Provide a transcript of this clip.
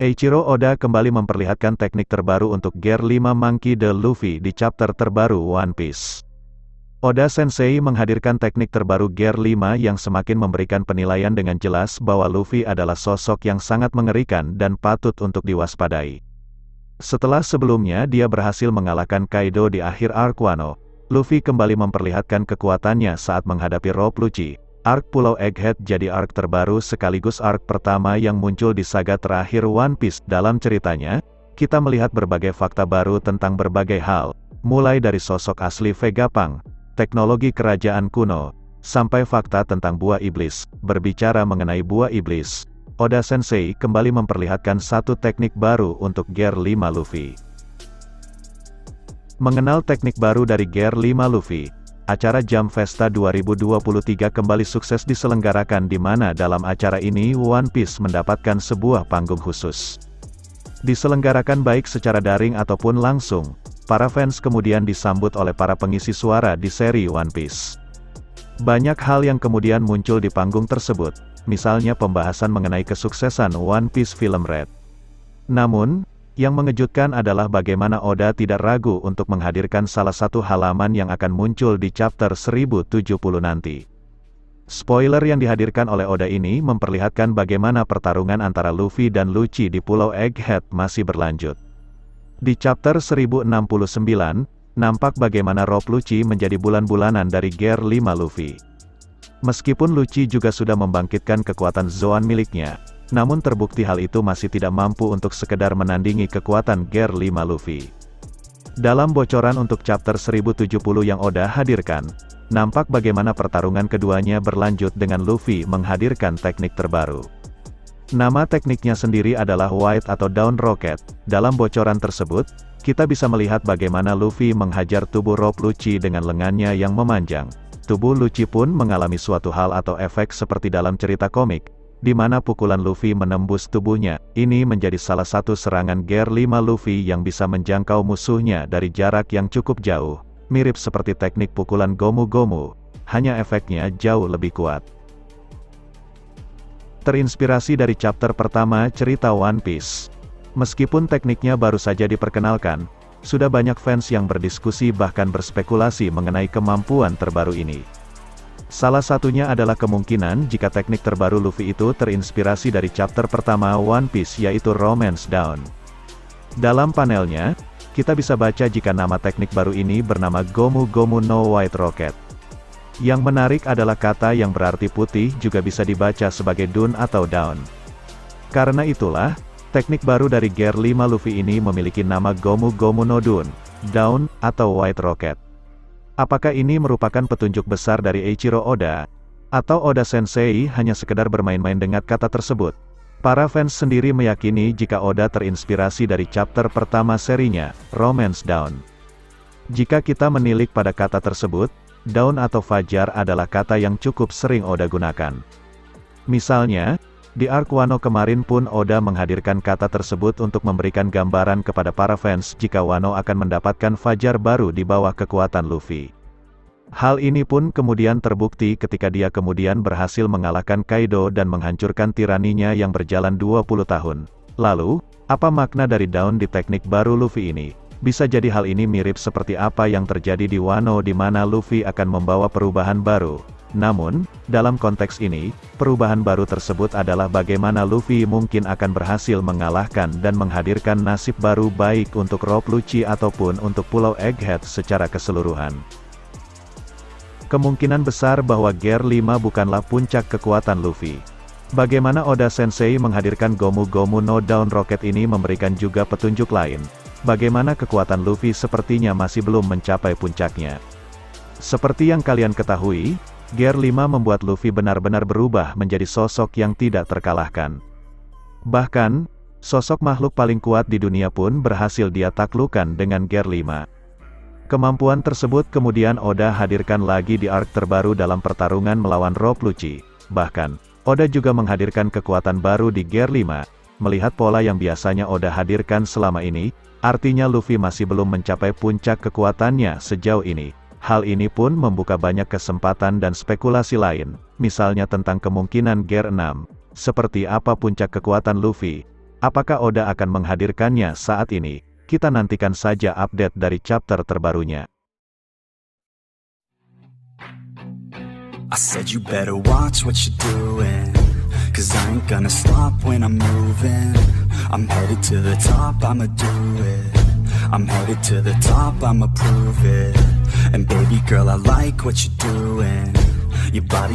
Eiichiro Oda kembali memperlihatkan teknik terbaru untuk Gear 5 Monkey D. Luffy di chapter terbaru One Piece. Oda Sensei menghadirkan teknik terbaru Gear 5 yang semakin memberikan penilaian dengan jelas bahwa Luffy adalah sosok yang sangat mengerikan dan patut untuk diwaspadai. Setelah sebelumnya dia berhasil mengalahkan Kaido di akhir arc Wano, Luffy kembali memperlihatkan kekuatannya saat menghadapi Rob Lucci. Arc Pulau Egghead jadi arc terbaru sekaligus arc pertama yang muncul di saga terakhir One Piece. Dalam ceritanya, kita melihat berbagai fakta baru tentang berbagai hal, mulai dari sosok asli Vegapunk, teknologi kerajaan kuno, sampai fakta tentang buah iblis. Berbicara mengenai buah iblis, Oda Sensei kembali memperlihatkan satu teknik baru untuk Gear 5 Luffy. Mengenal teknik baru dari Gear 5 Luffy, acara Jump Festa 2023 kembali sukses diselenggarakan di mana dalam acara ini One Piece mendapatkan sebuah panggung khusus. Diselenggarakan baik secara daring ataupun langsung, para fans kemudian disambut oleh para pengisi suara di seri One Piece. Banyak hal yang kemudian muncul di panggung tersebut, misalnya pembahasan mengenai kesuksesan One Piece Film Red. Namun, yang mengejutkan adalah bagaimana Oda tidak ragu untuk menghadirkan salah satu halaman yang akan muncul di chapter 1070 nanti. Spoiler yang dihadirkan oleh Oda ini memperlihatkan bagaimana pertarungan antara Luffy dan Lucci di Pulau Egghead masih berlanjut. Di chapter 1069, nampak bagaimana Rob Lucci menjadi bulan-bulanan dari Gear 5 Luffy. Meskipun Lucci juga sudah membangkitkan kekuatan Zoan miliknya, namun terbukti hal itu masih tidak mampu untuk sekedar menandingi kekuatan Gear 5 Luffy. Dalam bocoran untuk chapter 1070 yang Oda hadirkan, nampak bagaimana pertarungan keduanya berlanjut dengan Luffy menghadirkan teknik terbaru. Nama tekniknya sendiri adalah White atau Down Rocket. Dalam bocoran tersebut, kita bisa melihat bagaimana Luffy menghajar tubuh Rob Lucci dengan lengannya yang memanjang. Tubuh Lucci pun mengalami suatu hal atau efek seperti dalam cerita komik, di mana pukulan Luffy menembus tubuhnya. Ini menjadi salah satu serangan Gear 5 Luffy yang bisa menjangkau musuhnya dari jarak yang cukup jauh, mirip seperti teknik pukulan Gomu Gomu, hanya efeknya jauh lebih kuat. Terinspirasi dari chapter pertama cerita One Piece. Meskipun tekniknya baru saja diperkenalkan, sudah banyak fans yang berdiskusi bahkan berspekulasi mengenai kemampuan terbaru ini. Salah satunya adalah kemungkinan jika teknik terbaru Luffy itu terinspirasi dari chapter pertama One Piece yaitu Romance Dawn. Dalam panelnya, kita bisa baca jika nama teknik baru ini bernama Gomu Gomu no White Rocket. Yang menarik adalah kata yang berarti putih juga bisa dibaca sebagai Dun atau Down. Karena itulah, teknik baru dari Gear 5 Luffy ini memiliki nama Gomu Gomu no Dun, Down, atau White Rocket. Apakah ini merupakan petunjuk besar dari Eiichiro Oda? Atau Oda Sensei hanya sekedar bermain-main dengan kata tersebut? Para fans sendiri meyakini jika Oda terinspirasi dari chapter pertama serinya, Romance Dawn. Jika kita menilik pada kata tersebut, Dawn atau Fajar adalah kata yang cukup sering Oda gunakan. Misalnya, di arc Wano kemarin pun Oda menghadirkan kata tersebut untuk memberikan gambaran kepada para fans jika Wano akan mendapatkan Fajar baru di bawah kekuatan Luffy. Hal ini pun kemudian terbukti ketika dia kemudian berhasil mengalahkan Kaido dan menghancurkan tiraninya yang berjalan 20 tahun. Lalu, apa makna dari Dawn di teknik baru Luffy ini? Bisa jadi hal ini mirip seperti apa yang terjadi di Wano di mana Luffy akan membawa perubahan baru. Namun, dalam konteks ini, perubahan baru tersebut adalah bagaimana Luffy mungkin akan berhasil mengalahkan dan menghadirkan nasib baru baik untuk Rob Lucci ataupun untuk Pulau Egghead secara keseluruhan. Kemungkinan besar bahwa Gear 5 bukanlah puncak kekuatan Luffy. Bagaimana Oda Sensei menghadirkan Gomu Gomu no Down Rocket ini memberikan juga petunjuk lain. Bagaimana kekuatan Luffy sepertinya masih belum mencapai puncaknya. Seperti yang kalian ketahui, Gear 5 membuat Luffy benar-benar berubah menjadi sosok yang tidak terkalahkan. Bahkan, sosok makhluk paling kuat di dunia pun berhasil dia taklukkan dengan Gear 5. Kemampuan tersebut kemudian Oda hadirkan lagi di arc terbaru dalam pertarungan melawan Rob Lucci. Bahkan, Oda juga menghadirkan kekuatan baru di Gear 5. Melihat pola yang biasanya Oda hadirkan selama ini, artinya Luffy masih belum mencapai puncak kekuatannya sejauh ini. Hal ini pun membuka banyak kesempatan dan spekulasi lain, misalnya tentang kemungkinan Gear 6. Seperti apa puncak kekuatan Luffy? Apakah Oda akan menghadirkannya saat ini? Kita nantikan saja update dari chapter terbarunya. I said you better watch what you're doing, 'cause I ain't gonna stop when I'm moving. I'm headed to the top, I'ma do it. I'm headed to the top, I'ma prove it. And baby girl, I like what you're doing. Your body